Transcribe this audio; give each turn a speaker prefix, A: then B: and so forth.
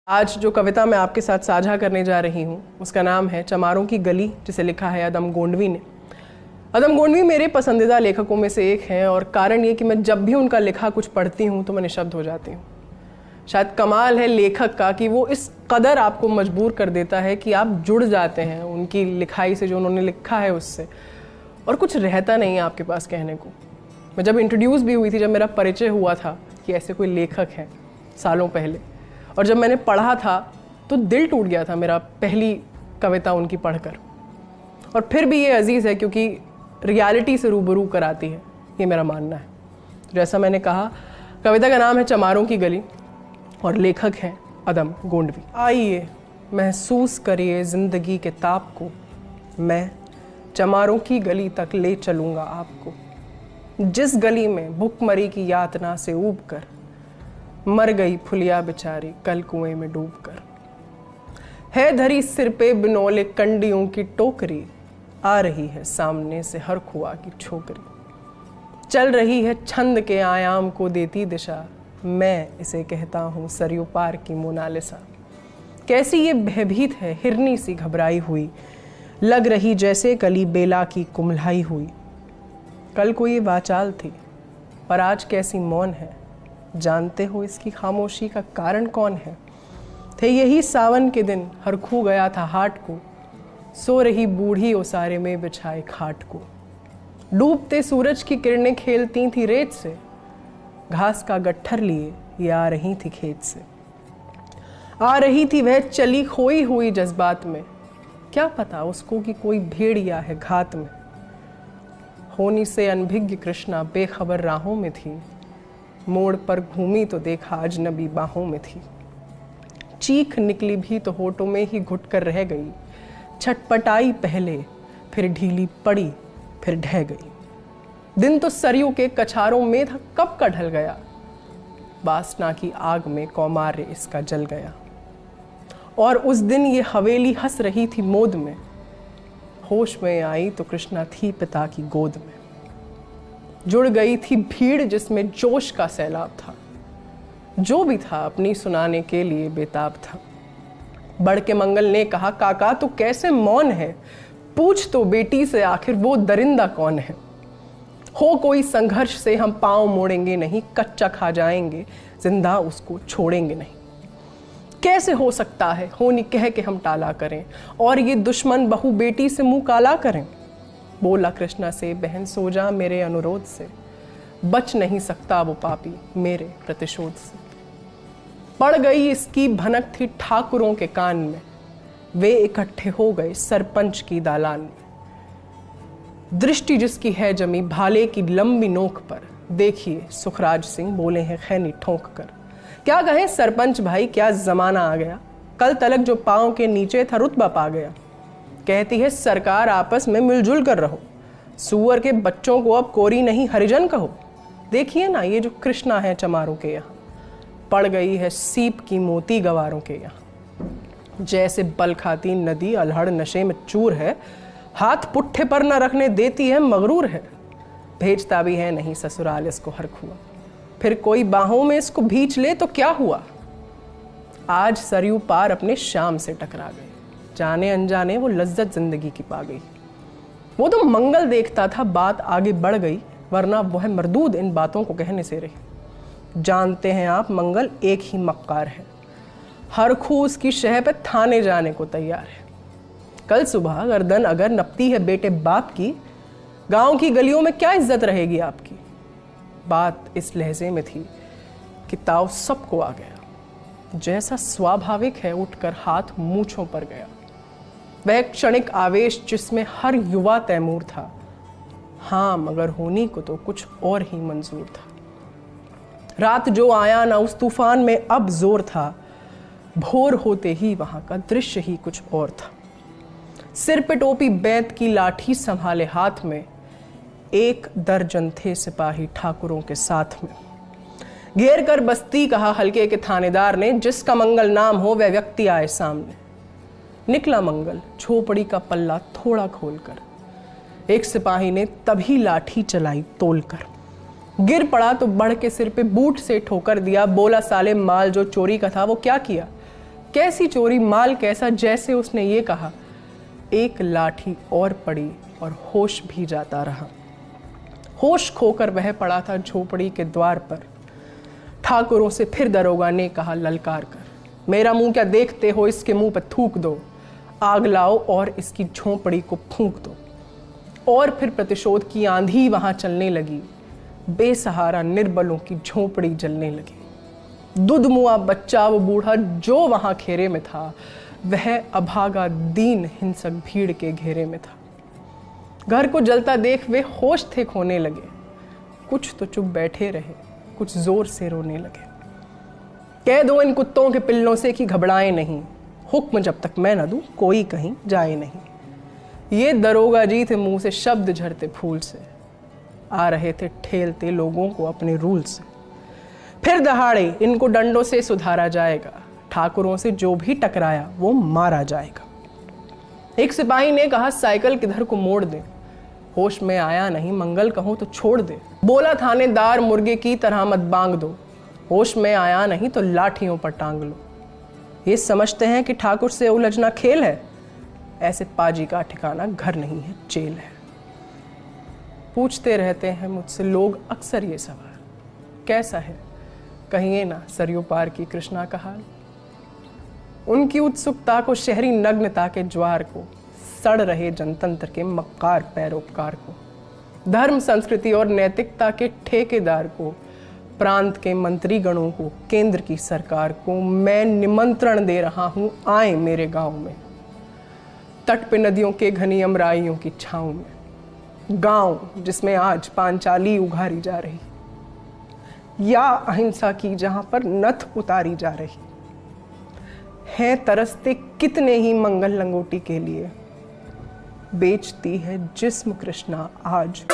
A: आज जो कविता मैं आपके साथ साझा करने जा रही हूँ उसका नाम है चमारों की गली, जिसे लिखा है अदम गोंडवी ने। अदम गोंडवी मेरे पसंदीदा लेखकों में से एक हैं और कारण ये कि मैं जब भी उनका लिखा कुछ पढ़ती हूँ तो मैं निशब्द हो जाती हूँ। शायद कमाल है लेखक का कि वो इस कदर आपको मजबूर कर देता है कि आप जुड़ जाते हैं उनकी लिखाई से, जो उन्होंने लिखा है उससे, और कुछ रहता नहीं है आपके पास कहने को। मैं जब इंट्रोड्यूस भी हुई थी, जब मेरा परिचय हुआ था कि ऐसे कोई लेखक हैं सालों पहले, और जब मैंने पढ़ा था तो दिल टूट गया था मेरा पहली कविता उनकी पढ़कर। और फिर भी ये अजीज़ है क्योंकि रियलिटी से रूबरू कराती है, ये मेरा मानना है। जैसा मैंने कहा, कविता का नाम है चमारों की गली और लेखक हैं अदम गोंडवी। आइए महसूस करिए ज़िंदगी के ताप को, मैं चमारों की गली तक ले चलूँगा आपको, जिस गली में भुखमरी की यातना से ऊब कर मर गई फुलिया बेचारी कल कुएं में डूबकर। है धरी सिर पे बिनौले कंडियों की टोकरी, आ रही है सामने से हर खुआ की छोकरी। चल रही है छंद के आयाम को देती दिशा, मैं इसे कहता हूँ सरयू पार की मोनालिसा। कैसी ये भयभीत है हिरनी सी घबराई हुई, लग रही जैसे कली बेला की कुम्हलाई हुई। कल को ये वाचाल थी पर आज कैसी मौन है, जानते हो इसकी खामोशी का कारण कौन है। थे यही सावन के दिन हर खू गया था हाट को, सो रही बूढ़ी ओसारे में बिछाए खाट को। डूबते सूरज की किरणें खेलती थी रेत से, घास का गट्ठर लिए ये आ रही थी खेत से। आ रही थी वह चली खोई हुई जज्बात में, क्या पता उसको कि कोई भेड़िया है घात में। होनी से अनभिज्ञ कृष्णा बेखबर राहों में थी, मोड़ पर घूमी तो देखा अजनबी बाहों में थी। चीख निकली भी तो होठों में ही घुट कर रह गई, छटपटाई पहले फिर ढीली पड़ी फिर ढह गई। दिन तो सरयू के कछारों में था कब का ढल गया, वासना की आग में कौमार्य इसका जल गया। और उस दिन ये हवेली हंस रही थी मोद में, होश में आई तो कृष्णा थी पिता की गोद में। जुड़ गई थी भीड़ जिसमें जोश का सैलाब था, जो भी था अपनी सुनाने के लिए बेताब था। बढ़ के मंगल ने कहा, काका तो कैसे मौन है, पूछ तो बेटी से आखिर वो दरिंदा कौन है। हो कोई संघर्ष से हम पांव मोड़ेंगे नहीं, कच्चा खा जाएंगे जिंदा उसको छोड़ेंगे नहीं। कैसे हो सकता है होनी कह के हम टाला करें, और ये दुश्मन बहू बेटी से मुंह काला करें। बोला कृष्णा से, बहन सो जा मेरे अनुरोध से, बच नहीं सकता वो पापी मेरे प्रतिशोध से। पड़ गई इसकी भनक थी ठाकुरों के कान में, वे इकट्ठे हो गए सरपंच की दालान में। दृष्टि जिसकी है जमी भाले की लंबी नोक पर, देखिए सुखराज सिंह बोले हैं खैनी ठोंक कर। क्या कहें सरपंच भाई, क्या जमाना आ गया, कल तलक जो पांव के नीचे था रुतबा पा गया। कहती है सरकार आपस में मिलजुल कर रहो, सुअर के बच्चों को अब कोरी नहीं हरिजन कहो। देखिए ना ये जो कृष्णा है चमारों के यहाँ, पड़ गई है सीप की मोती गवारों के यहाँ। जैसे बल खाती नदी अल्हड़ नशे में चूर है, हाथ पुट्ठे पर न रखने देती है मगरूर है। भेजता भी है नहीं ससुराल इसको हर खुआ, फिर कोई बाहों में इसको भींच ले तो क्या हुआ। आज सरयू पार अपने शाम से टकरा गए, जाने अनजाने वो लज्जत जिंदगी की पा गई। वो तो मंगल देखता था बात आगे बढ़ गई, वरना वह मरदूद इन बातों को कहने से रही। जानते हैं आप मंगल एक ही मक्कार है, हर खू उसकी शह पे थाने जाने को तैयार है। कल सुबह गर्दन अगर नपती है बेटे बाप की, गांव की गलियों में क्या इज्जत रहेगी आपकी। बात इस लहजे में थी कि ताव सबको आ गया, जैसा स्वाभाविक है उठकर हाथ मूंछों पर गया। वह क्षणिक आवेश जिसमें हर युवा तैमूर था, हाँ मगर होनी को तो कुछ और ही मंजूर था। रात जो आया ना उस तूफान में अब जोर था, भोर होते ही वहां का दृश्य ही कुछ और था। सिर पे टोपी बैत की लाठी संभाले हाथ में, एक दर्जन थे सिपाही ठाकुरों के साथ में। घेर कर बस्ती कहा हल्के के थानेदार ने, जिसका मंगल नाम हो वह व्यक्ति आए सामने। निकला मंगल झोपड़ी का पल्ला थोड़ा खोलकर, एक सिपाही ने तभी लाठी चलाई तोलकर। गिर पड़ा तो बढ़ के सिर पे बूट से ठोकर दिया, बोला साले माल जो चोरी का था वो क्या किया। कैसी चोरी माल कैसा, जैसे उसने ये कहा। एक लाठी और पड़ी और होश भी जाता रहा। होश खोकर वह पड़ा था झोपड़ी के द्वार पर। ठाकुरों से फिर दरोगा ने कहा ललकार कर, मेरा मुंह क्या देखते हो, इसके मुंह पर थूक दो, आग लाओ और इसकी झोपड़ी को फूंक दो। और फिर प्रतिशोध की आंधी वहां चलने लगी। बेसहारा निर्बलों की झोपड़ी जलने लगी। दुधमुआ बच्चा व बूढ़ा जो वहां घेरे में था, वह अभागा दीन हिंसक भीड़ के घेरे में था। घर को जलता देख वे होश थे खोने लगे। कुछ तो चुप बैठे रहे, कुछ जोर से रोने लगे। कह दो इन कुत्तों के पिल्लों से कि घबराए नहीं, हुक्म जब तक मैं न दूं कोई कहीं जाए नहीं। ये दरोगा जी थे मुंह से शब्द झरते फूल से, आ रहे थे ठेलते लोगों को अपने रूल से। फिर दहाड़े इनको डंडों से सुधारा जाएगा, ठाकुरों से जो भी टकराया वो मारा जाएगा। एक सिपाही ने कहा साइकिल किधर को मोड़ दे, होश में आया नहीं मंगल कहूं तो छोड़ दे। बोला थानेदार मुर्गे की तरह मत बांग दो, होश में आया नहीं तो लाठियों पर टांग लो। ये समझते हैं कि ठाकुर से उलझना खेल है, ऐसे पाजी का ठिकाना घर नहीं है जेल है। पूछते रहते हैं मुझसे लोग अक्सर ये सवाल, कैसा है कहिए ना सरयू पार की कृष्णा का हाल। उनकी उत्सुकता को, शहरी नग्नता के ज्वार को, सड़ रहे जनतंत्र के मक्कार पैरोकार को, धर्म संस्कृति और नैतिकता के ठेकेदार को, प्रांत के मंत्री गणों को, केंद्र की सरकार को मैं निमंत्रण दे रहा हूं, आए मेरे गांव में। तट पे नदियों के घनी अमराइयों की छांव में, गांव जिसमें आज पांचाली उघारी जा रही, या अहिंसा की जहां पर नथ उतारी जा रही है। तरसते कितने ही मंगल लंगोटी के लिए, बेचती है जिस्म कृष्णा आज।